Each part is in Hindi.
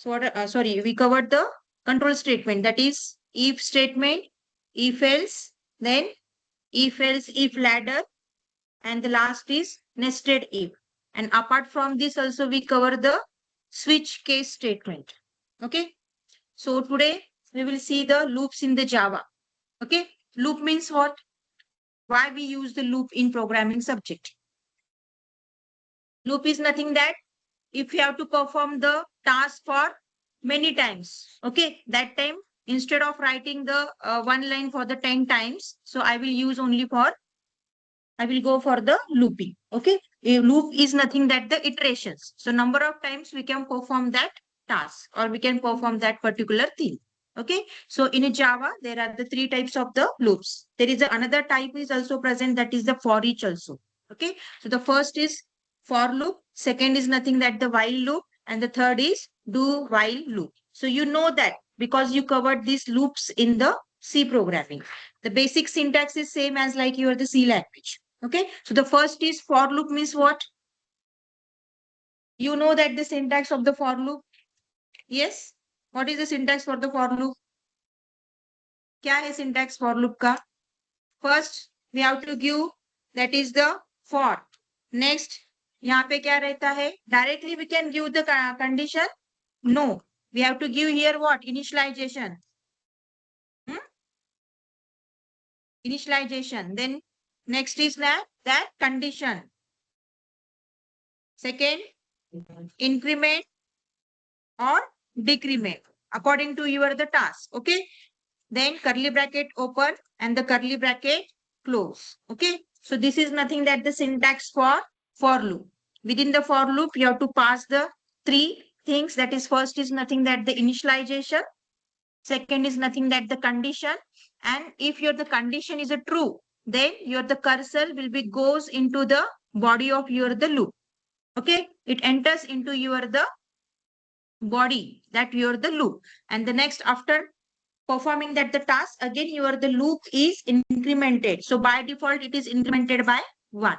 So what, sorry, we covered the control statement, that is if statement, if else, then if else, if ladder, and the last is nested if. And apart from this also we cover the switch case statement. Okay. So today we will see the loops in the Java. Okay. Loop means what? Why we use the loop in programming subject? Loop is nothing that if you have to perform the task for many times, okay, that time instead of writing the one line for the 10 times, so I will go for the looping. Okay, a loop is nothing that the iterations. So number of times we can perform that task or we can perform that particular thing. Okay, so in a Java there are the three types of the loops. There is another type is also present, that is the for each also. Okay, so the first is for loop, second is nothing that the while loop, and the third is do while loop. So you know that because you covered these loops in the C programming. The basic syntax is same as like you are the C language. Okay, so the first is for loop means what? You know that the syntax of the for loop. Yes, what is the syntax for the for loop? क्या है syntax for loop का? First we have to give, that is the for. Next यहाँ पे क्या रहता है? Directly we can give the condition. No, we have to give here what? Initialization. Initialization. Then next is that condition. Second, increment or decrement according to your the task. Okay, then curly bracket open and the curly bracket close. Okay, so this is nothing that the syntax for loop. Within the for loop you have to pass the three things, that is first is nothing that the initialization, second is nothing that the condition, and if your the condition is a true, then your the cursor will be goes into the body of your the loop. Okay, it enters into your the body that you're the loop, and the next after performing that the task again your the loop is incremented. So by default it is incremented by 1.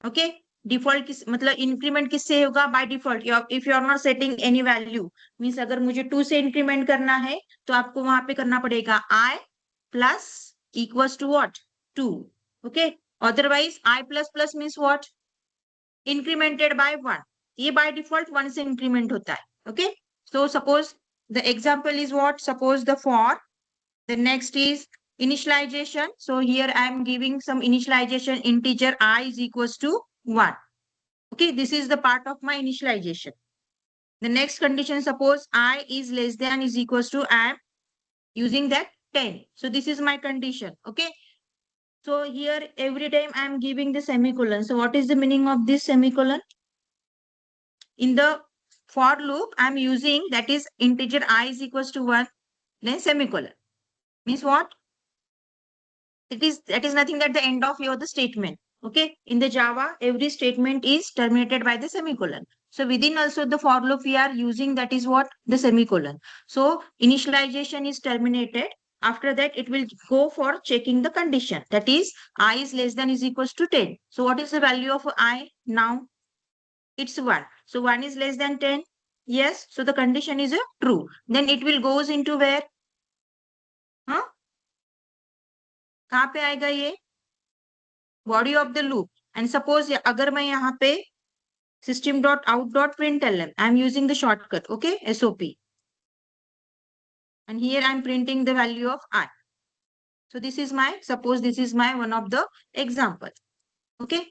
Okay, default किस मतलब increment किससे होगा? By default if you are not setting any value, means अगर मुझे 2 से increment करना है तो आपको वहां पे करना पड़ेगा I plus equals to what? 2. Okay, otherwise I plus plus means what? Incremented by 1. ये by default 1 से increment होता है. Okay, so suppose the example is what? Suppose the for, the next is initialization. So here I am giving some initialization integer I is equals to 1. Okay, this is the part of my initialization. The next condition, suppose I is less than is equals to I am using that 10. So this is my condition. Okay, so here every time I am giving the semicolon. So what is the meaning of this semicolon? In the for loop I am using, that is integer I is equals to 1, then semicolon. Means what? That is nothing that the end of your the statement. Okay, in the Java every statement is terminated by the semicolon. So within also the for loop we are using, that is what? The semicolon. So initialization is terminated. After that it will go for checking the condition, that is I is less than is equals to 10. So what is the value of I now? It's 1. So 1 is less than 10. Yes, so the condition is a true. Then it will goes into where? हाँ, कहाँ पे आएगा ये? Body of the loop. And suppose अगर मैं यहाँ पे system.out.println, I'm using the shortcut, okay, SOP. And here I'm printing the value of I. So this is my, suppose this is my one of the example. Okay,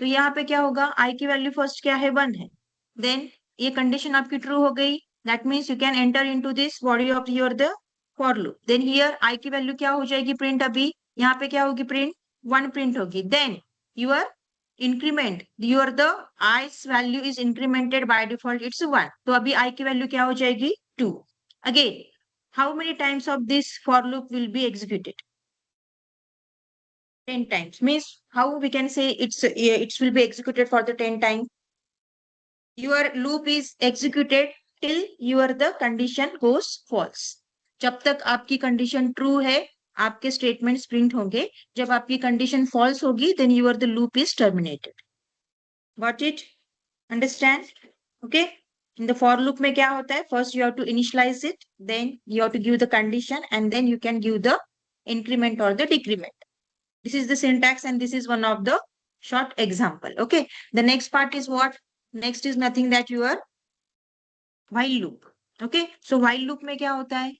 तो यहाँ पे क्या होगा? I की वैल्यू फर्स्ट क्या है? 1 है. Then ये कंडीशन आपकी ट्रू हो गई. That means you can enter into this body of your the for loop. Then here I की वैल्यू क्या हो जाएगी? प्रिंट अभी यहाँ पे क्या होगी? प्रिंट 1 प्रिंट होगी. Then your increment, your the i's value is incremented by default, it's 1. तो अभी I की वैल्यू क्या हो जाएगी? 2. Again, how many times of this for loop will be executed? 10 times. Means how we can say it will be executed for the 10 times? Your loop is executed till your the condition goes false. जब तक आपकी कंडीशन ट्रू है आपके स्टेटमेंट्स प्रिंट होंगे. जब आपकी कंडीशन फॉल्स होगी then your the loop is terminated. Got it? Understand? Okay, in the for loop में क्या होता है, first you have to initialise it, then you have to give the condition and then you can give the increment और the decrement. This is the syntax and this is one of the short example. Okay. The next part is what? Next is nothing that your while loop. Okay. So while loop में क्या होता है?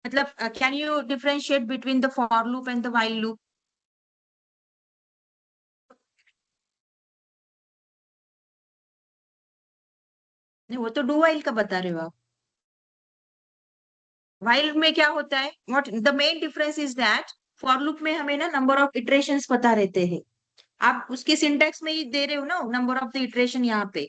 मतलब can you differentiate between the for loop and the while loop? नहीं, वो तो do while का बता रहे हो आप. while में क्या होता है? What the main difference is that for loop में हमें ना number of iterations पता रहते हैं. आप उसके सिंटैक्स में ही दे रहे हो ना नंबर ऑफ द इटरेशन यहाँ पे.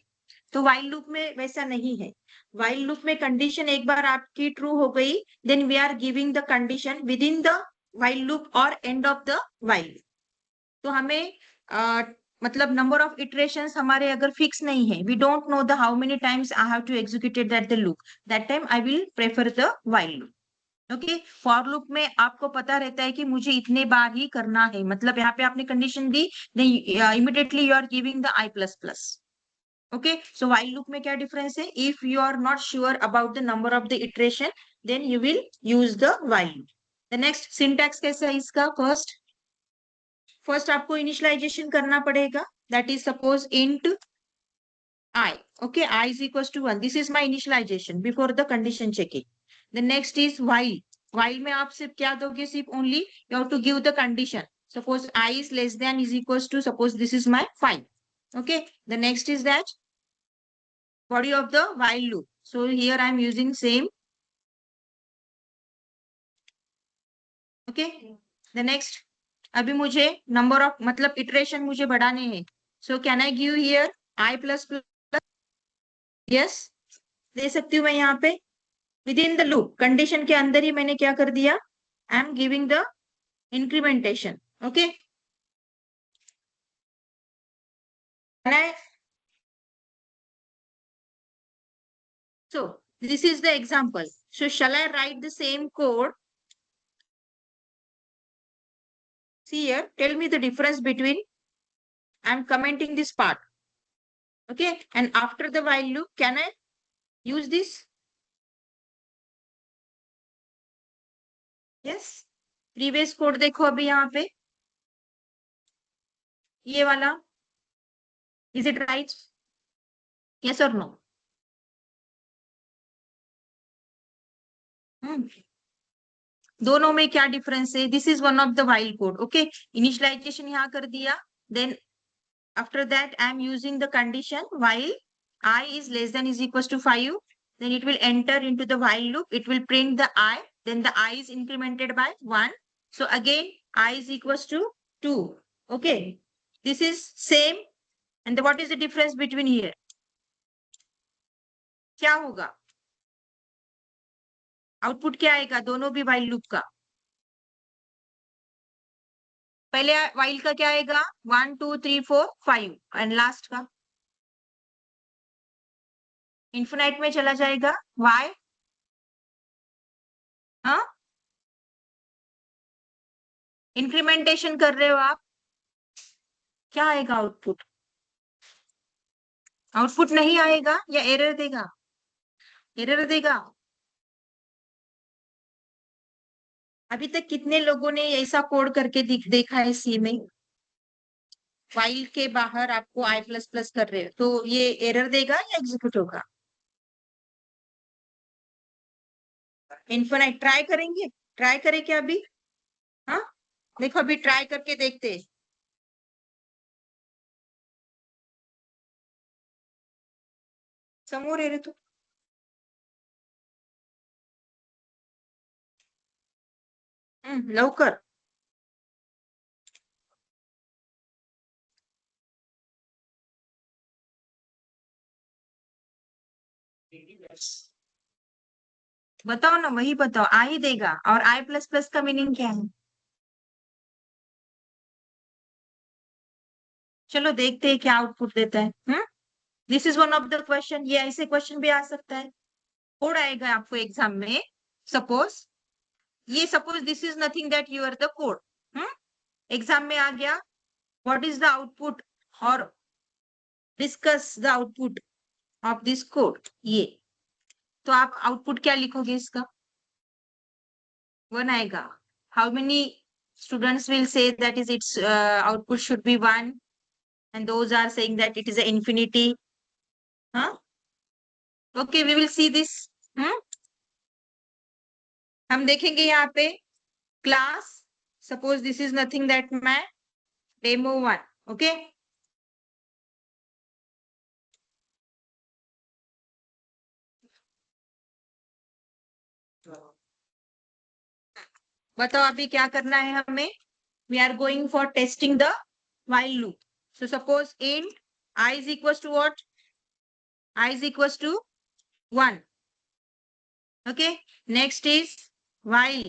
तो वाइल लूप में वैसा नहीं है. वाइल लूप में कंडीशन एक बार आपकी ट्रू हो गई, then we are giving the condition within the while loop और एंड ऑफ द वाइल. तो हमें मतलब नंबर ऑफ इटरेशंस हमारे अगर फिक्स नहीं है, we don't know the how many times I have to executed that the loop, that time I will prefer the while loop. Okay. For loop में आपको पता रहता है कि मुझे इतने बार ही करना है, मतलब यहाँ पे आपने कंडीशन दी, immediately you are giving the I plus plus. Okay. So while loop में क्या डिफरेंस है? If you are not sure about the number of the iteration, then you will use the while loop. The next syntax कैसा है इसका? फर्स्ट आपको इनिशियलाइजेशन करना पड़ेगा. That is suppose int I. Okay, I is equals to 1. This is my initialization before the condition checking. The next is while. While में आप सिर्फ क्या दोगे? सिर्फ only you have to give the condition. Suppose I is less than is equals to, suppose this is my 5. Okay. The next is that body of the while loop. So here I am using same. Okay. The next. अभी मुझे number of मतलब iteration मुझे बढ़ाने हैं. So can I give here I plus plus? Yes. दे सकती हूँ मैं यहाँ पे. Within the loop condition के अंदर ही मैंने क्या कर दिया? I am giving the incrementation. Okay. So this is the example. So shall I write the same code? See here, tell me the difference between, I am commenting this part. Okay. And after the while loop, can I use this? Yes. Previous code देखो अभी यहाँ पे, ये वाला. Is it right? Yes or no? दोनों में क्या डिफरेंस है? This is one of the while code. Okay. Initialization यहाँ कर दिया, then after that I am using the condition while I is less than is equals to 5, then it will enter into the while loop, it will print the I, then the I is incremented by 1, so again I is equals to 2. Okay, this is same. And what is the difference between here? क्या होगा? आउटपुट क्या आएगा दोनों भी while loop का? पहले while का क्या आएगा? 1 2 3 4 5 एंड लास्ट का इन्फिनाइट में चला जाएगा. Why? हाँ, इंक्रीमेंटेशन कर रहे हो आप, क्या आएगा आउटपुट? आउटपुट नहीं आएगा या एरर देगा? एरर देगा. अभी तक कितने लोगों ने ऐसा कोड करके देखा है सी में? फाइल के बाहर आपको आई प्लस प्लस कर रहे हो तो ये एरर देगा या एग्जीक्यूट होगा? इन्फिनाइट ट्राई करेंगे? ट्राई करें क्या अभी? हाँ, देखो अभी ट्राई करके देखते हैं. समोर एरर तो लवकर. बताओ ना, वही बताओ. आ ही देगा. और आई प्लस प्लस का मीनिंग क्या है? चलो देखते हैं क्या आउटपुट देता है. This is one of the question. ये ऐसे क्वेश्चन भी आ सकता है. कोड आएगा आपको एग्जाम में. सपोज ये suppose this is nothing that you are the code. Exam में आ गया, व्हाट इज द आउटपुट और discuss the output of this code, ये तो आप आउटपुट क्या लिखोगे इसका? 1 आएगा. How many students will say that is its output should be 1, and those are saying that it is an infinity. Huh? Okay, we will see this. हम देखेंगे यहाँ पे class, suppose this is nothing that मैं demo1. ओके, बताओ अभी क्या करना है हमें? We are going for testing the while loop. So suppose int I is equals to what? I is equals to 1. Okay, next is while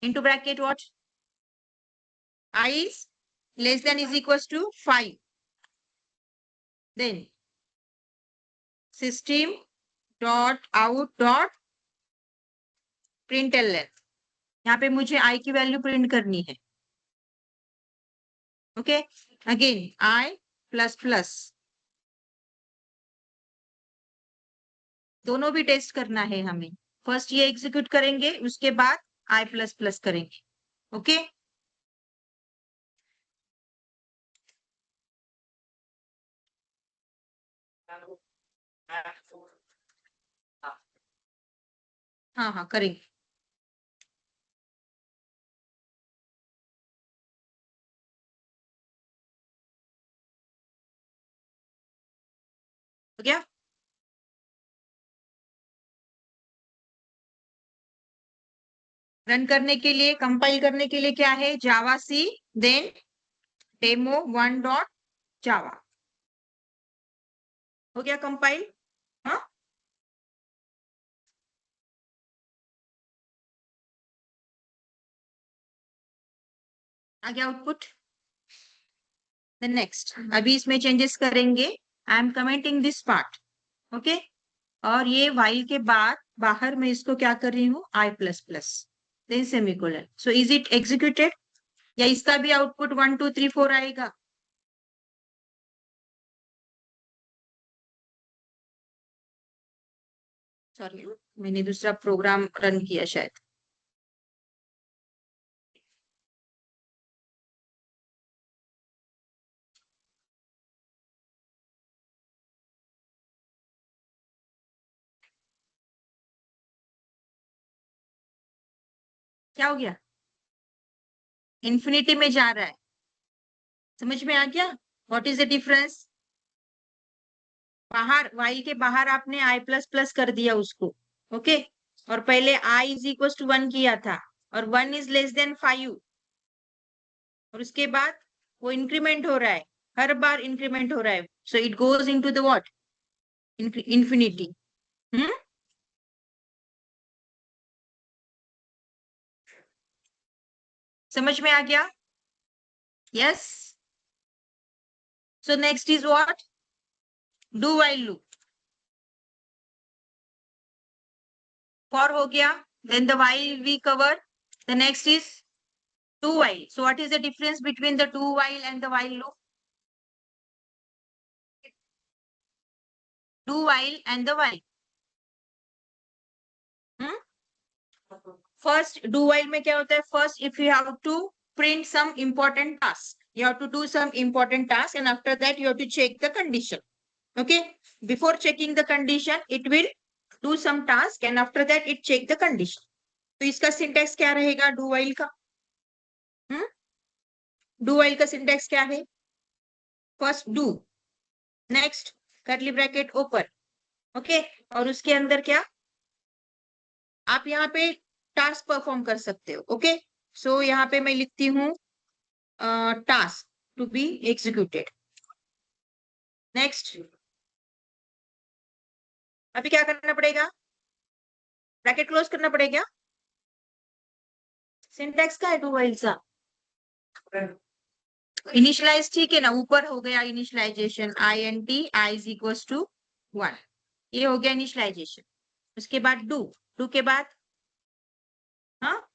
into bracket what? I is less than is equals to 5. Then system dot out dot println. यहाँ पे मुझे I की वैल्यू प्रिंट करनी है. Okay, again I plus plus, दोनों भी टेस्ट करना है हमें. फर्स्ट ये एग्जीक्यूट करेंगे, उसके बाद I प्लस प्लस करेंगे. ओके, हाँ हाँ करेंगे. हो गया? रन करने के लिए, कंपाइल करने के लिए क्या है? जावा सी देन demo1 डॉट जावा. हो गया कंपाइल? हाँ, आ गया आउटपुट. देन नेक्स्ट, अभी इसमें चेंजेस करेंगे. I am commenting this part. Okay, और ये while के बाद बाहर मैं इसको क्या कर रही हूँ? I plus plus then semicolon. So is it executed? या इसका भी आउटपुट 1 2 3 4 आएगा? सॉरी, मैंने दूसरा प्रोग्राम रन किया शायद. क्या हो गया? इन्फिनिटी में जा रहा है. समझ में आ गया? What is the difference? बाहर while के बाहर आपने I प्लस प्लस कर दिया उसको. ओके, और पहले I इज इक्वल टू 1 किया था, और 1 इज लेस देन 5, और उसके बाद वो इंक्रीमेंट हो रहा है, हर बार इंक्रीमेंट हो रहा है. So it goes into the what? Infinity. समझ में आ गया? Yes. So next is what? Do while loop. For हो गया, then the while we cover. The next is do while. So what is the difference between the do while and the while loop? Do while and the while. First do while में क्या होता है? First if you have to print some important task, you have to do some important task, and after that you have to check the condition. Okay, before checking the condition it will do some task, and after that it check the condition. तो इसका सिंटेक्स क्या रहेगा डू व्हाइल का? डू व्हाइल का सिंटेक्स क्या है? First do, next curly bracket open. Okay, और उसके अंदर क्या आप यहाँ पे टास्क परफॉर्म कर सकते हो. ओके, सो यहाँ पे मैं लिखती हूँ task to be executed. Next, अभी क्या करना पड़ेगा? ब्रैकेट क्लोज करना पड़ेगा. सिंटेक्स का है डू व्हाइल सा. इनिशियलाइज ठीक है ना, ऊपर हो गया initialization. INT I is equal to 1, ये हो गया इनिशियलाइजेशन. उसके बाद डू, डू के बाद हाँ,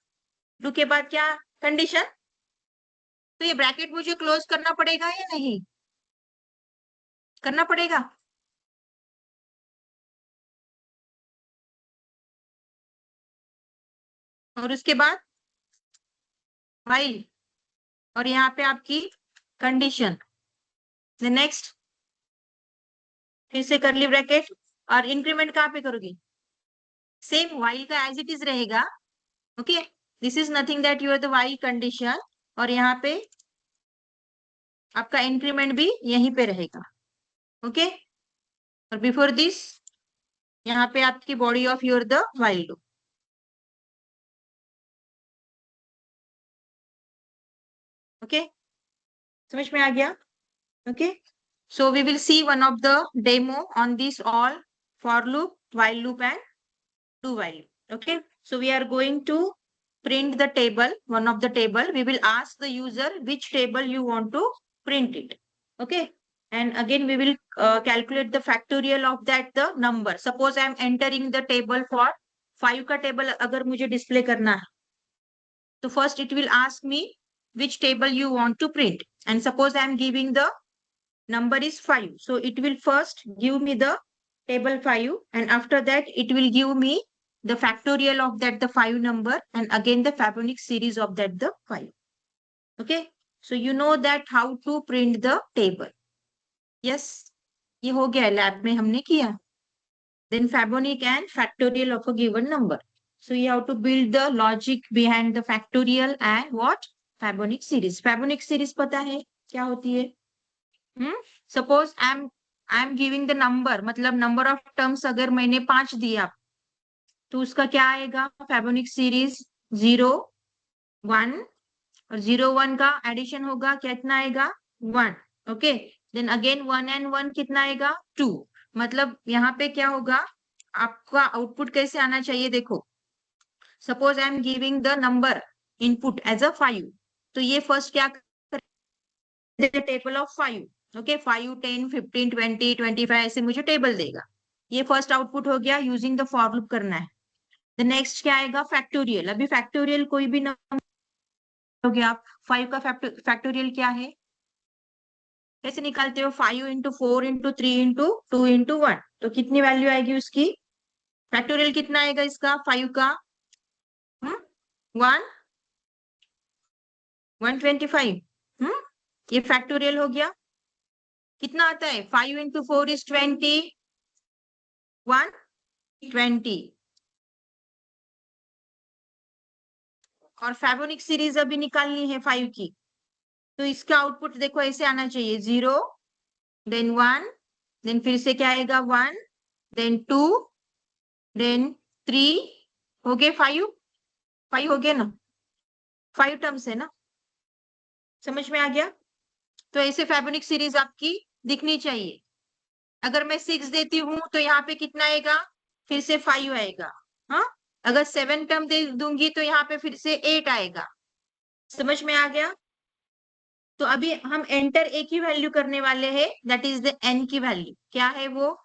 डू के बाद क्या? कंडीशन. तो ये ब्रैकेट मुझे क्लोज करना पड़ेगा या नहीं? करना पड़ेगा। और उसके बाद व्हाइल, और यहाँ पे आपकी कंडीशन। नेक्स्ट फिर से करली ब्रैकेट, और इंक्रीमेंट कहाँ पे करोगी? सेम व्हाइल का एज इट इज रहेगा। Okay, this is nothing that you are the while condition, और यहाँ पे आपका इंक्रीमेंट भी यहीं पे रहेगा। ओके, और बिफोर दिस यहाँ पे आपकी body of your the while loop. Okay, समझ में आ गया? Okay, so we will see one of the demo on this all for loop, while loop and do while loop. Okay, so we are going to print the table, one of the table. We will ask the user which table you want to print it. Okay, and again we will calculate the factorial of that the number. Suppose I am entering the table for 5 का table अगर मुझे display करना है, so first it will ask me which table you want to print, and suppose I am giving the number is 5, so it will first give me the table 5, and after that it will give me the factorial of that the 5 number, and again the Fibonacci series of that the 5. Okay, so you know that how to print the table. Yes, ये हो गया लैब में हमने किया. Then Fibonacci and factorial of a given number. So you have to build the logic behind the factorial and what? Fibonacci series. Fibonacci series पता है क्या होती है? Suppose I am giving the number, मतलब नंबर ऑफ टर्म्स अगर मैंने 5 दिया तो उसका क्या आएगा? फैबोनिक सीरीज 0 1, और 0 1 का एडिशन होगा, कितना आएगा? 1. ओके, देन अगेन 1 and 1 कितना आएगा? 2. मतलब यहाँ पे क्या होगा, आपका आउटपुट कैसे आना चाहिए? देखो, suppose I am giving the number input as a 5, तो ये फर्स्ट क्या करेगा? Table of 5. ओके, 5 10 15 20 25 ऐसे मुझे टेबल देगा. ये फर्स्ट आउटपुट हो गया, यूजिंग द फॉर लूप करना है. द नेक्स्ट क्या आएगा? फैक्टोरियल. अभी फैक्टोरियल कोई भी नंबर हो गया, 5 का फैक्टोरियल क्या है? कैसे निकालते हो? 5 इंटू 4 इंटू 3 इंटू 2 इंटू 1, तो कितनी वैल्यू आएगी उसकी? फैक्टोरियल कितना आएगा इसका 5 का? 1 125. ये फैक्टोरियल हो गया. कितना आता है? 5 इंटू 4 इज 20, 120. और फैबोनिक सीरीज अभी निकालनी है 5 की, तो इसका आउटपुट देखो ऐसे आना चाहिए, 0 देन 1, देन फिर से क्या आएगा? 1 देन 2 देन 3, हो गए 5. 5 हो गया ना? 5 टर्म्स है ना? समझ में आ गया? तो ऐसे फैबोनिक सीरीज आपकी दिखनी चाहिए. अगर मैं 6 देती हूँ तो यहाँ पे कितना आएगा? फिर से 5 आएगा. हाँ, अगर 7 टर्म दे दूंगी तो यहाँ पे फिर से 8 आएगा. समझ में आ गया? तो अभी हम एंटर एक ही वैल्यू करने वाले हैं, दैट इज द एन की वैल्यू. क्या है वो?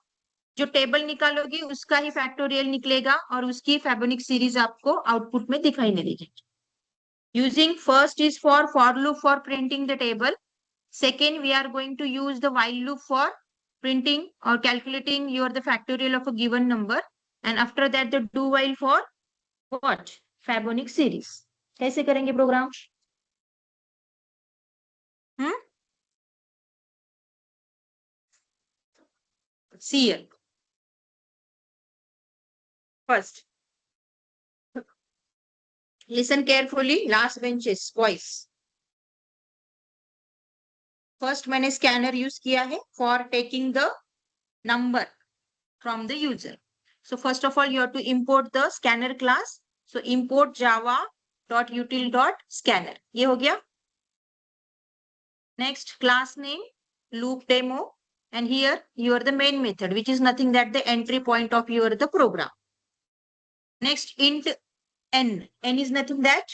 जो टेबल निकालोगी उसका ही फैक्टोरियल निकलेगा, और उसकी फैबोनिक सीरीज आपको आउटपुट में दिखाई नहीं देगी. Using first is for loop for printing the table. Second, we are going to use the while loop for printing और calculating your the factorial of a given number, and after that the do while for what? Fibonacci series. कैसे करेंगे program? See here. First, listen carefully. Last benches, boys. First, मैंने scanner use किया है for taking the number from the user. So first of all, you have to import the scanner class. So import java.util.scanner. ये हो गया. Next, class name loop demo, and here you are the main method, which is nothing that the entry point of your the program. Next, int n. N is nothing that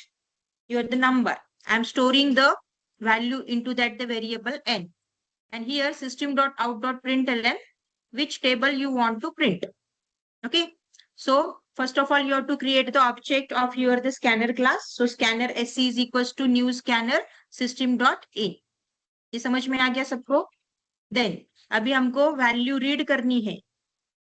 you are the number. I am storing the value into that the variable n. And here system.out.println, which table you want to print. Okay. So first of all, you have to create the object of your the scanner class. So scanner sc is equals to new scanner system.in. ये समझ में आ गया सबको? देन अभी हमको वैल्यू रीड करनी है।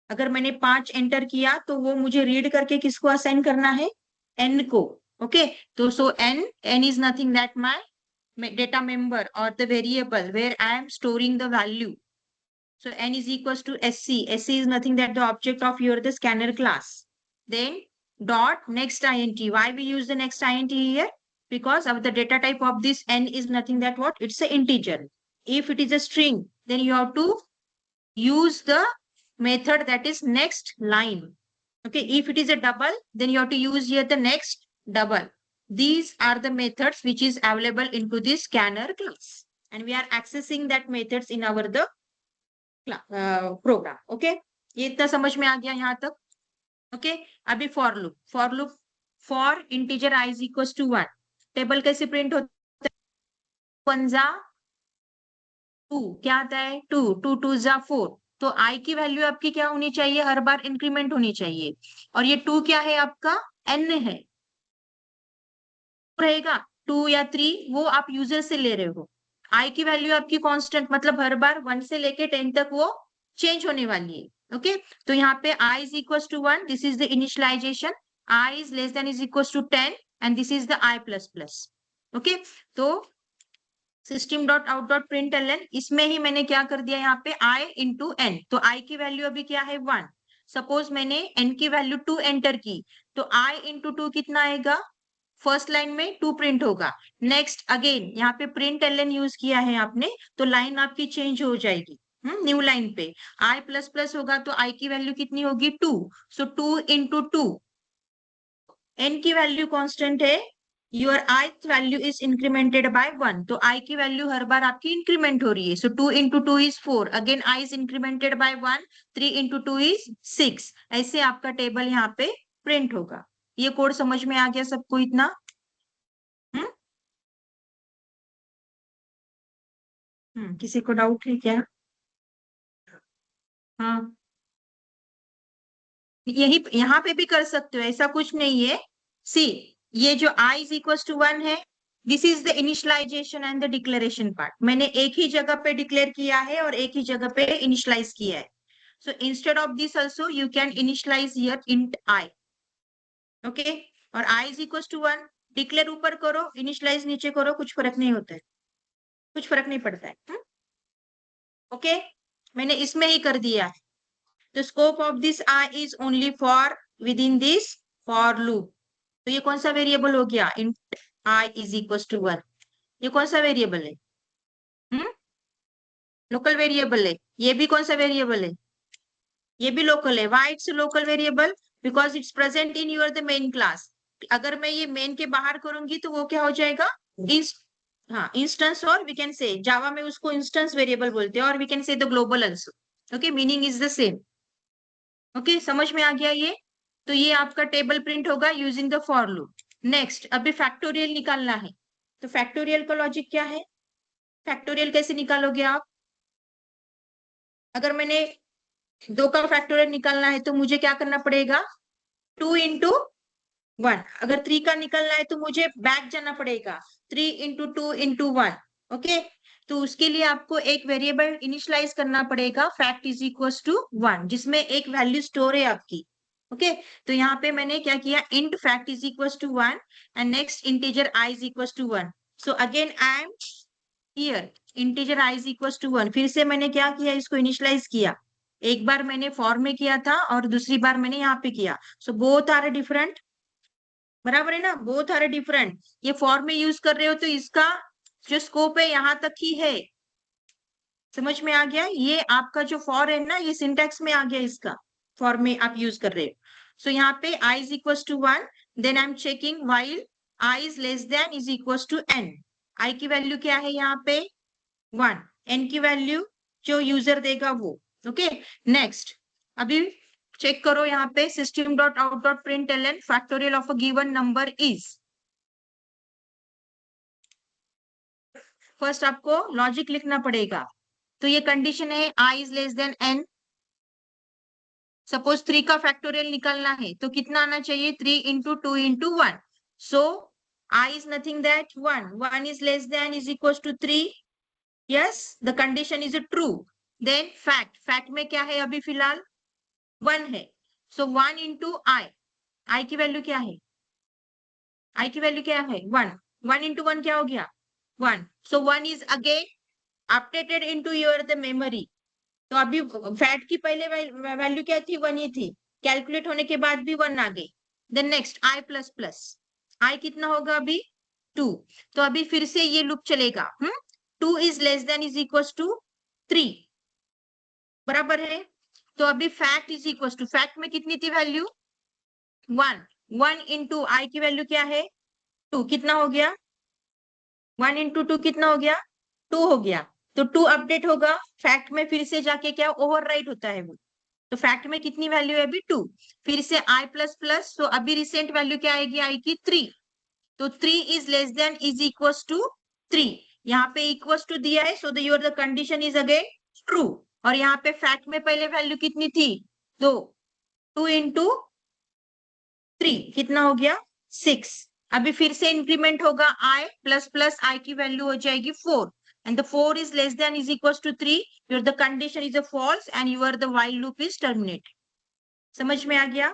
अगर मैंने 5 एंटर किया तो वो मुझे रीड करके किसको असाइन करना है, n को। ओके, तो सो n is nothing that my data member or the variable where I am storing the value. So n is equals to sc. Sc is nothing that the object of your the scanner class. Then dot next int. Why we use the next int here? Because of the data type of this n is nothing that what? It's an integer. If it is a string, then you have to use the method that is next line. Okay, if it is a double, then you have to use here the next double. These are the methods which is available into this scanner class, and we are accessing that methods in our the program. Okay, ये इतना समझ में आ गया यहाँ तक। ओके, अभी for loop for integer i is equal to 1, table कैसे प्रिंट होता है, 1 जा 2, क्या आता है 2, 2 2 जा 4, तो i की वैल्यू आपकी क्या होनी चाहिए, हर बार इंक्रीमेंट होनी चाहिए। और ये 2 क्या है आपका, n है, रहेगा 2 या 3, वो आप यूजर से ले रहे हो। i की वैल्यू आपकी कांस्टेंट, मतलब हर बार 1 से लेके 10 तक वो चेंज होने वाली है। ओके, तो यहाँ पे i is equal to 1, this is the initialisation, i is less than is equal to 10 and this is the i plus plus. Okay, तो system dot out dot print L N, इसमें ही मैंने क्या कर दिया यहाँ पे i इंटू n, तो i की वैल्यू अभी क्या है 1। सपोज मैंने n की वैल्यू 2 एंटर की, तो i इंटू 2 कितना आएगा, फर्स्ट लाइन में 2 प्रिंट होगा। नेक्स्ट अगेन यहाँ पे प्रिंट एल एन यूज किया है आपने, तो लाइन आपकी चेंज हो जाएगी, न्यू लाइन पे i प्लस प्लस होगा, तो i की वैल्यू कितनी होगी 2, सो 2 इंटू 2, n की वैल्यू कांस्टेंट है, your ith value is incremented by 1, तो i की वैल्यू हर बार आपकी इंक्रीमेंट हो रही है, so 2 into 2 is 4, again i is incremented by 1, 3 into 2 is 6, ऐसे आपका टेबल यहाँ पे प्रिंट होगा। ये कोड समझ में आ गया सबको इतना? किसी को डाउट है क्या? हाँ, यही यहाँ पे भी कर सकते हो, ऐसा कुछ नहीं है। सी, ये जो i इज इक्वल टू 1 है, this is the initialization and the declaration part. मैंने एक ही जगह पे डिक्लेयर किया है और एक ही जगह पे इनिशियलाइज किया है। So instead of this also you can initialize here int i। Okay, और i is equal to 1, declare ऊपर करो, इनिशियलाइज नीचे करो, कुछ फर्क नहीं होता है, कुछ फर्क नहीं पड़ता है। ओके, मैंने इसमें ही कर दिया है। The scope of this I is only for within this for loop. तो ये कौन सा वेरिएबल हो गया, int I is equals to 1, ये कौन सा वेरिएबल है, लोकल वेरिएबल है। ये भी कौन सा वेरिएबल है, ये भी लोकल है। Why it's a local variable? Because it's present in your the main class. अगर मैं ये मेन के बाहर करूंगी तो वो क्या हो जाएगा, हाँ इंस्टेंस, और वी कैन से जावा में उसको इंस्टेंस वेरिएबल बोलते हैं, और we can say the global also. Okay, meaning is the same. Okay, समझ में आ गया ये? तो ये आपका टेबल प्रिंट होगा using the for loop. Next अभी फैक्टोरियल निकालना है, तो फैक्टोरियल का लॉजिक क्या है, फैक्टोरियल कैसे निकालोगे आप? अगर मैंने 2 का फैक्टोरियल निकालना है तो मुझे क्या करना पड़ेगा, 2 इंटू 1। अगर 3 का निकलना है तो मुझे बैक जाना पड़ेगा, 3 इंटू 2 इंटू 1। ओके, तो उसके लिए आपको एक वेरिएबल इनिशियलाइज करना पड़ेगा, फैक्ट इज इक्वल टू 1, जिसमें एक वैल्यू स्टोर है आपकी। ओके, तो यहाँ पे मैंने क्या किया, int fact is equal to 1 and next integer i is equal to 1। So again I am here integer i is equal to 1, फिर से मैंने क्या किया, इसको इनिशियलाइज किया। एक बार मैंने फॉर में किया था और दूसरी बार मैंने यहाँ पे किया, सो बोथ आर डिफरेंट, बराबर है ना, बोथ आर डिफरेंट। ये फॉर में यूज कर रहे हो तो इसका जो स्कोप है यहाँ तक ही है, समझ में आ गया? ये आपका जो फॉर है ना, ये सिंटेक्स में आ गया, इसका फॉर में आप यूज कर रहे हो। सो यहाँ पे i is equal to 1, then I am checking while i is less than is equal to n। i की वैल्यू क्या है यहाँ पे 1, n की वैल्यू जो यूजर देगा वो। ओके, नेक्स्ट अभी चेक करो यहाँ पे system dot out dot print L N factorial of a given number is. First आपको लॉजिक लिखना पड़ेगा, तो ये कंडीशन है i is less than n। Suppose 3 का फैक्टोरियल निकालना है तो कितना आना चाहिए, 3 into 2 into 1। So i is nothing that 1, 1 is less than is equal to 3, Yes, the condition is a true. Then fact. Fact में क्या है अभी फिलहाल 1 है. So 1 into I. I की वैल्यू क्या है? I की वैल्यू क्या है? 1. 1 into 1 क्या हो गया? 1. So 1 is again updated into your the memory. तो अभी फैट की पहले वैल्यू क्या थी? 1 ही थी. कैलकुलेट होने के बाद भी 1 आ गई. Then next I plus plus. I कितना होगा अभी? 2. तो अभी फिर से ये लूप चलेगा. 2 is less than is equals to 3. बराबर है. तो अभी fact is equal to fact में कितनी थी वैल्यू? 1. 1 इंटू आई की वैल्यू क्या है? 2. कितना हो गया? 1 इंटू 2 कितना हो गया? 2 हो गया. तो 2 अपडेट होगा. फैक्ट में फिर से जाके क्या ओवरराइट होता है वो. तो फैक्ट में कितनी वैल्यू है अभी? 2. फिर से आई प्लस प्लस. तो अभी रिसेंट वैल्यू क्या आएगी आई की? 3. तो 3 is less than is equal to 3. यहाँ पे इक्वल टू दिया है. So the your the condition is again true. और यहाँ पे फैक्ट में पहले वैल्यू कितनी थी? 2. 2 इंटू 3 कितना हो गया? 6. अभी फिर से इंक्रीमेंट होगा. आई प्लस प्लस आई की वैल्यू हो जाएगी 4. And the 4 is less than is equal to 3. Your the condition is a false and your the while loop is terminate. समझ में आ गया?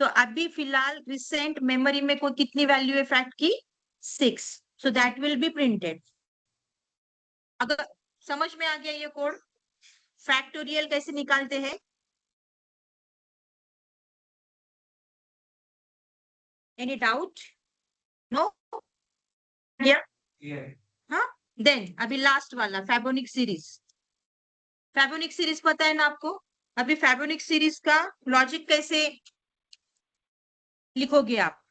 तो अभी फिलहाल रिसेंट मेमोरी में कोई कितनी वैल्यू है फैक्ट की? 6. So that will be printed. अगर समझ में आ गया ये कोड, फैक्टोरियल कैसे निकालते हैं? Any doubt? नो? हाँ. देन अभी लास्ट वाला फैबोनिक सीरीज. फैबोनिक सीरीज पता है ना आपको? अभी फैबोनिक सीरीज का लॉजिक कैसे लिखोगे आप?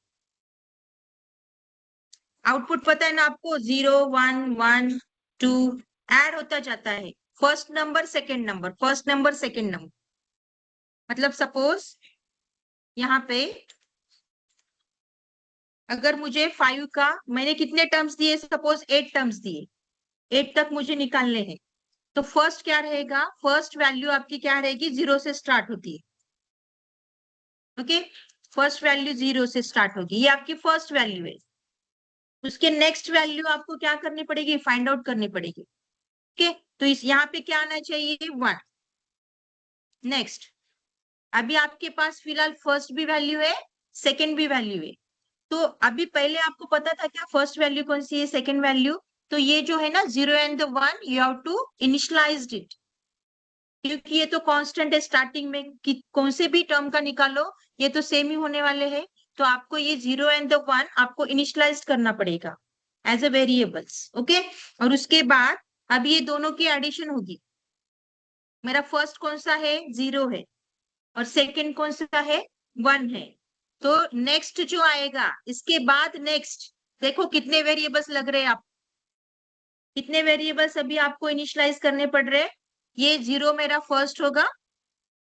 आउटपुट पता है ना आपको? 0 1 1 2 ऐड होता जाता है. First number second number, first number second number. मतलब सपोज यहाँ पे अगर मुझे 5 का मैंने कितने टर्म्स दिए? सपोज 8 टर्म्स दिए. 8 तक मुझे निकालने हैं. तो फर्स्ट क्या रहेगा? फर्स्ट वैल्यू आपकी क्या रहेगी? 0 से स्टार्ट होती है. ओके. फर्स्ट वैल्यू 0 से स्टार्ट होगी. ये आपकी फर्स्ट वैल्यू है. उसके नेक्स्ट वैल्यू आपको क्या करनी पड़ेगी? फाइंड आउट करनी पड़ेगी. ओके. तो इस यहाँ पे क्या आना चाहिए? 1. नेक्स्ट. अभी आपके पास फिलहाल फर्स्ट भी वैल्यू है, सेकेंड भी वैल्यू है. तो अभी पहले आपको पता था क्या फर्स्ट वैल्यू कौन सी है, सेकेंड वैल्यू? तो ये जो है ना 0 and the 1 you have to initialized it. क्योंकि ये तो कांस्टेंट है स्टार्टिंग में. कि कौन से भी टर्म का निकालो ये तो सेम ही होने वाले हैं. तो आपको ये 0 एंड द 1 आपको इनिशियलाइज करना पड़ेगा एज अ वेरिएबल्स. ओके. और उसके बाद अभी ये दोनों की एडिशन होगी. मेरा फर्स्ट कौन सा है? 0 है. और सेकंड कौन सा है? 1 है. तो नेक्स्ट जो आएगा इसके बाद नेक्स्ट देखो कितने वेरिएबल्स लग रहे हैं आप. कितने वेरिएबल्स अभी आपको इनिशियलाइज करने पड़ रहे हैं? ये 0 मेरा फर्स्ट होगा,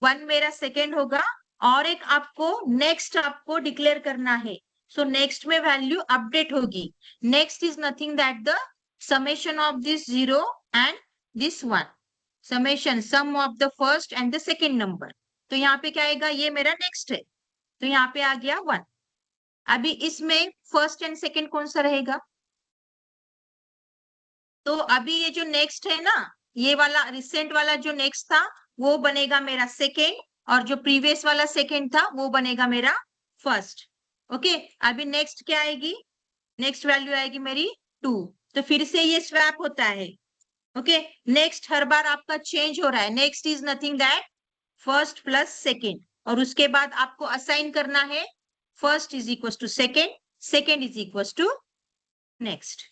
1 मेरा सेकेंड होगा, और एक आपको नेक्स्ट आपको डिक्लेयर करना है. सो नेक्स्ट में वैल्यू अपडेट होगी. Next is nothing that the summation of this 0 and this 1. Summation sum of the first and the second number. तो यहाँ पे क्या आएगा? ये मेरा नेक्स्ट है. तो यहाँ पे आ गया 1. अभी इसमें फर्स्ट एंड सेकेंड कौन सा रहेगा? तो अभी ये जो नेक्स्ट है ना, ये वाला रिसेंट वाला जो नेक्स्ट था वो बनेगा मेरा सेकेंड, और जो प्रीवियस वाला सेकेंड था वो बनेगा मेरा फर्स्ट. ओके. अभी नेक्स्ट क्या आएगी? नेक्स्ट वैल्यू आएगी मेरी 2. तो फिर से ये स्वैप होता है. ओके. नेक्स्ट हर बार आपका चेंज हो रहा है. Next is nothing that first plus second. और उसके बाद आपको असाइन करना है first is equal to second, second is equal to next.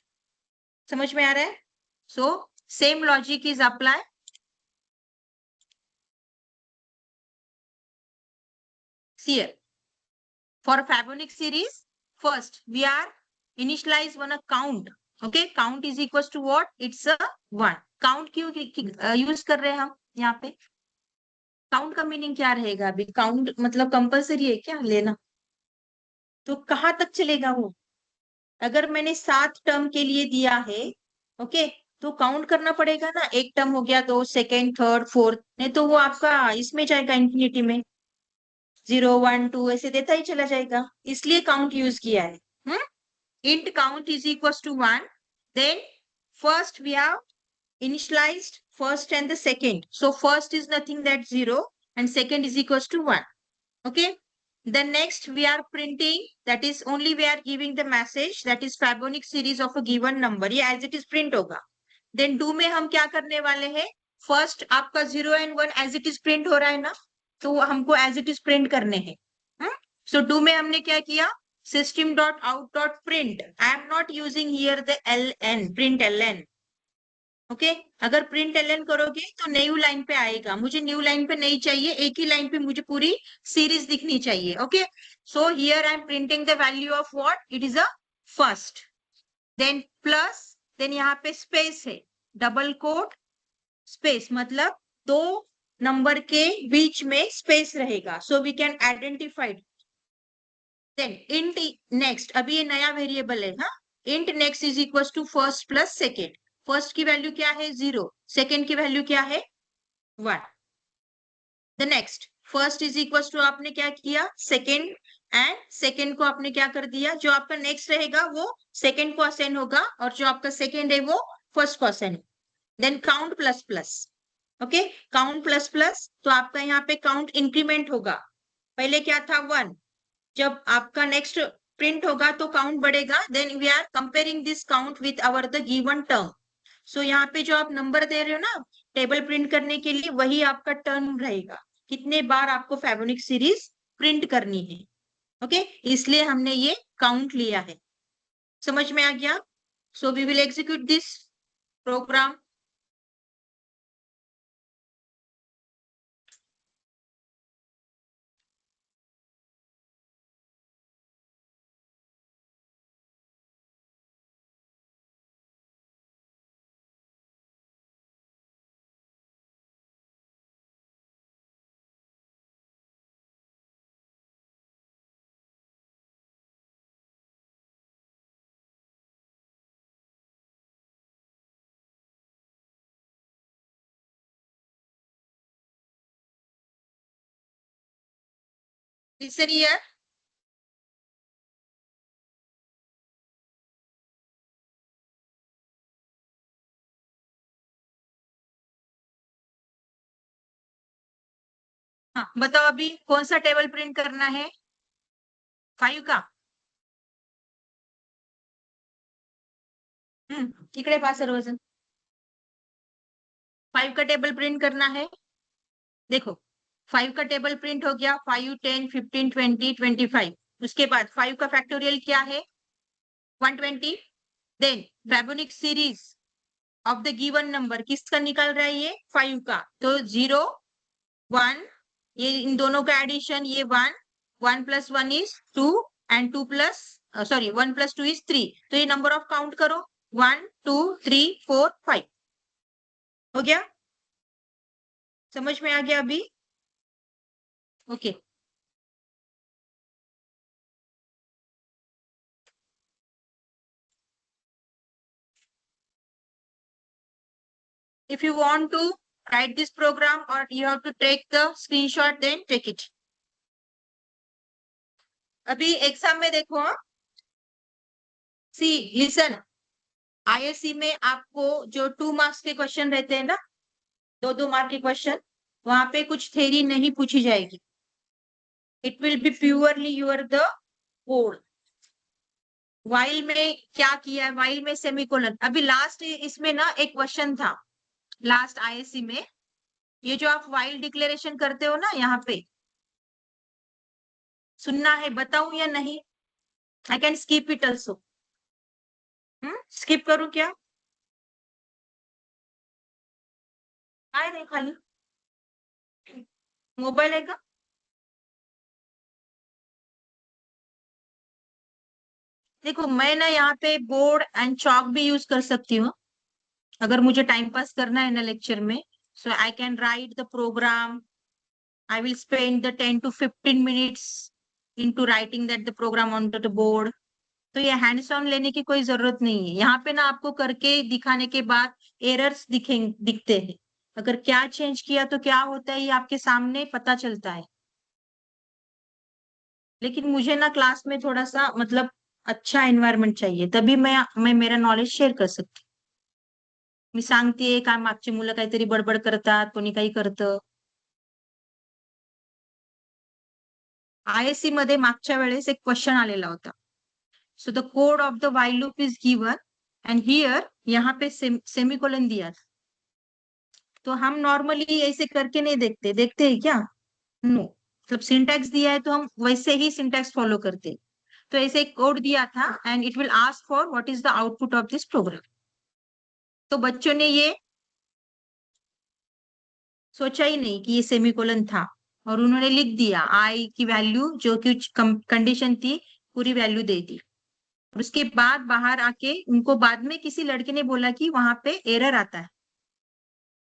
समझ में आ रहा है? So same logic is applied. Here for Fabonic series, first we are initialize one a count. Okay, count is equals to what? It's a 1. Count क्यों यूज कर रहे हैं हम यहाँ पे? काउंट का मीनिंग क्या रहेगा? अभी काउंट मतलब कंपलसरी है क्या लेना? तो कहाँ तक चलेगा वो? अगर मैंने 7 टर्म के लिए दिया है, ओके, तो काउंट करना पड़ेगा ना. एक टर्म हो गया, 2, सेकेंड, थर्ड, फोर्थ. नहीं तो वो आपका इसमें जाएगा इंफिनिटी में. 0 1 2 ऐसे देता ही चला जाएगा. इसलिए काउंट यूज किया है. int count is equals to 1. then first we have initialized first and the second. So first is nothing that 0 and second is equals to 1. Okay. Then next we are printing, that is only we are giving the message that is Fibonacci series of a given number. ये as it is print होगा. Then do में हम क्या करने वाले हैं? First आपका 0 and 1 as it is print हो रहा है ना, तो हमको as it is print करने हैं. So do में हमने क्या किया? System.out.print. I am not using here the ln, print ln. Okay अगर प्रिंट एलएन करोगे तो न्यू लाइन पे आएगा, मुझे न्यू लाइन पे नहीं चाहिए, एक ही लाइन पे मुझे पूरी सीरीज दिखनी चाहिए. Okay so here I am printing the value of what, it is a first, then plus, then यहाँ पे स्पेस है, डबल कोट स्पेस, मतलब दो नंबर के बीच में स्पेस रहेगा, so we can identify. Then int next, अभी ये नया वेरिएबल है, हाँ, int next is equal to first plus second. First की वैल्यू क्या है 0, सेकेंड की वैल्यू क्या है 1. The next first is equal to आपने क्या किया सेकेंड, एंड सेकेंड को आपने क्या कर दिया, जो आपका नेक्स्ट रहेगा वो सेकेंड को असाइन होगा और जो आपका सेकेंड है वो फर्स्ट को assign. Then count plus plus. Okay count plus plus, तो आपका यहाँ पे काउंट इंक्रीमेंट होगा. पहले क्या था 1, जब आपका नेक्स्ट प्रिंट होगा तो काउंट बढ़ेगा. Then we are comparing this count with our the given term. So यहाँ पे जो आप नंबर दे रहे हो ना टेबल प्रिंट करने के लिए, वही आपका टर्म रहेगा, कितने बार आपको फेबोनिक सीरीज प्रिंट करनी है. ओके इसलिए हमने ये काउंट लिया है. समझ में आ गया? So we will execute this program. Listen here. हाँ बताओ अभी कौन सा टेबल प्रिंट करना है? 5 का. इकडे पहा सर्वजण. 5 का टेबल प्रिंट करना है. देखो 5 का टेबल प्रिंट हो गया, 5, 10, 15, 20, 25. उसके बाद 5 का फैक्टोरियल क्या है 120. Then Fibonacci series of the given number किसका निकल रहा है ये 5 का, तो 0 1, ये इन दोनों का एडिशन, ये 1, 1 + 1 इज 2 एंड 2 प्लस 1 + 2 इज 3. तो ये नंबर ऑफ काउंट करो 1 2 3 4 5. हो गया? समझ में आ गया अभी? Okay if you want to write this program or you have to take the screenshot, then take it. अभी एग्जाम में देखो, सी लिसन, आईएससी में आपको जो 2 मार्क्स के क्वेश्चन रहते हैं ना, 2 मार्क के क्वेश्चन, वहां पे कुछ थ्योरी नहीं पूछी जाएगी. It will be purely your the code. While में क्या किया है, वाइल में सेमीकोलन. अभी लास्ट इसमें ना एक क्वेश्चन था लास्ट आईएससी में, ये जो आप वाइल डिक्लेरेशन करते हो ना, यहाँ पे सुनना है, बताऊं या नहीं? I can skip it also. Skip करूं क्या? आए नहीं खाली मोबाइल है का? देखो मैं ना यहाँ पे बोर्ड एंड चॉक भी यूज कर सकती हूँ अगर मुझे टाइम पास करना है ना लेक्चर में. So I can write the program. I will spend the 10 to 15 minutes into writing that the program onto the board. तो ये हैंड्स ऑन लेने की कोई जरूरत नहीं है. यहाँ पे ना आपको करके दिखाने के बाद एरर्स दिखते हैं. अगर क्या चेंज किया तो क्या होता है ये आपके सामने पता चलता है. लेकिन मुझे ना क्लास में थोड़ा सा मतलब अच्छा एनवायरनमेंट चाहिए, तभी मैं मेरा नॉलेज शेयर कर सकती मी सांगतेय काय मागची मुलं काहीतरी बडबड करतात, कोणी काही करतं. ISC मध्ये मागच्या वेळेस एक क्वेश्चन आलेला होता. So the code of the while loop is given and here यहाँ पे सेमीकोलन दिया. तो हम नॉर्मली ऐसे करके नहीं देखते, देखते हैं क्या? नो, मतलब सिंटैक्स दिया है तो हम वैसे ही सिंटैक्स फॉलो करते हैं. तो ऐसे एक कोड दिया था and it will ask for what is the output of this program. तो बच्चों ने ये सोचा ही नहीं कि ये सेमीकोलन था और उन्होंने लिख दिया आई की वैल्यू जो कि कंडीशन थी पूरी वैल्यू दे दी. और उसके बाद बाहर आके उनको बाद में किसी लड़के ने बोला कि वहां पे एरर आता है.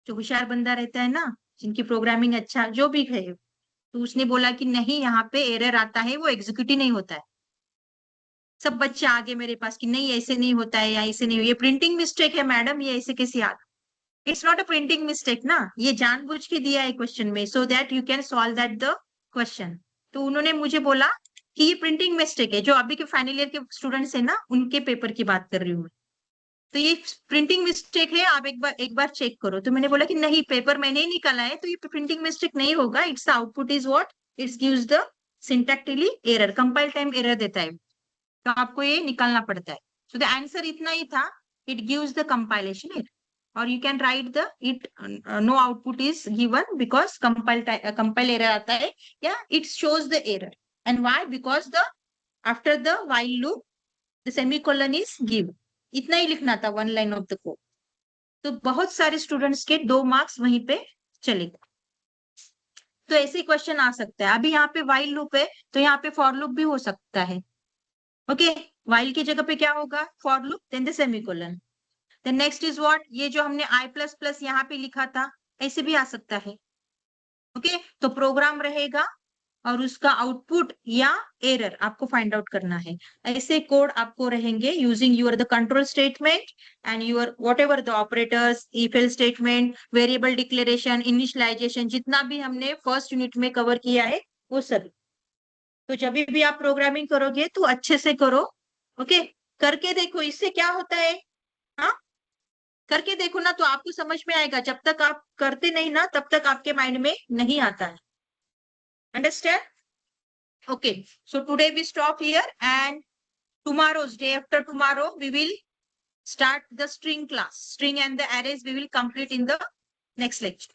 जो होशियार बंदा रहता है ना, जिनकी प्रोग्रामिंग अच्छा जो भी है, तो उसने बोला कि नहीं यहाँ पे एरर आता है, वो एग्जीक्यूट ही नहीं होता है. सब बच्चे आगे मेरे पास कि नहीं ऐसे नहीं होता है या ऐसे नहीं, ये प्रिंटिंग मिस्टेक है मैडम, ये ऐसे कैसे आ. It's not a printing mistake ना, ये जानबूझ के दिया है क्वेश्चन में so that you can solve that the question. तो उन्होंने मुझे बोला कि ये प्रिंटिंग मिस्टेक है. जो अभी के फाइनल ईयर के स्टूडेंट्स है ना, उनके पेपर की बात कर रही हूँ मैं. तो ये प्रिंटिंग मिस्टेक है, आप एक बार चेक करो. तो मैंने बोला कि नहीं, पेपर मैंने ही निकाला है तो ये प्रिंटिंग मिस्टेक नहीं होगा. It's output is what it's gives the syntactically error, compile time error देता है, तो आपको ये निकालना पड़ता है. सो द आंसर इतना ही था, it gives the compilation error. और you can write the it no output is given because compile error आता है या it shows the error. And why? Because the after the while loop the semicolon is given. इतना ही लिखना था, one line of the code. तो बहुत सारे स्टूडेंट्स के 2 मार्क्स वहीं पे चले गए. तो ऐसे क्वेश्चन आ सकता है. अभी यहाँ पे व्हाइल लूप है तो यहाँ पे फॉर लूप भी हो सकता है. ओके, व्हाइल की जगह पे क्या होगा? For loop then the semicolon. Then next is what, ये जो हमने आई प्लस प्लस यहाँ पे लिखा था, ऐसे भी आ सकता है. ओके, तो प्रोग्राम रहेगा और उसका आउटपुट या एरर आपको फाइंड आउट करना है. ऐसे कोड आपको रहेंगे using your the control statement and your whatever the operators, if else statement, variable declaration, initialization, जितना भी हमने फर्स्ट यूनिट में कवर किया है वो सभी. तो जब भी आप प्रोग्रामिंग करोगे तो अच्छे से करो. ओके, करके देखो इससे क्या होता है. हाँ, करके देखो ना तो आपको समझ में आएगा. जब तक आप करते नहीं ना तब तक आपके माइंड में नहीं आता है. Understand? Okay, so today we stop here and tomorrow's day after tomorrow we will start the string class. String and the arrays we will complete in the next lecture.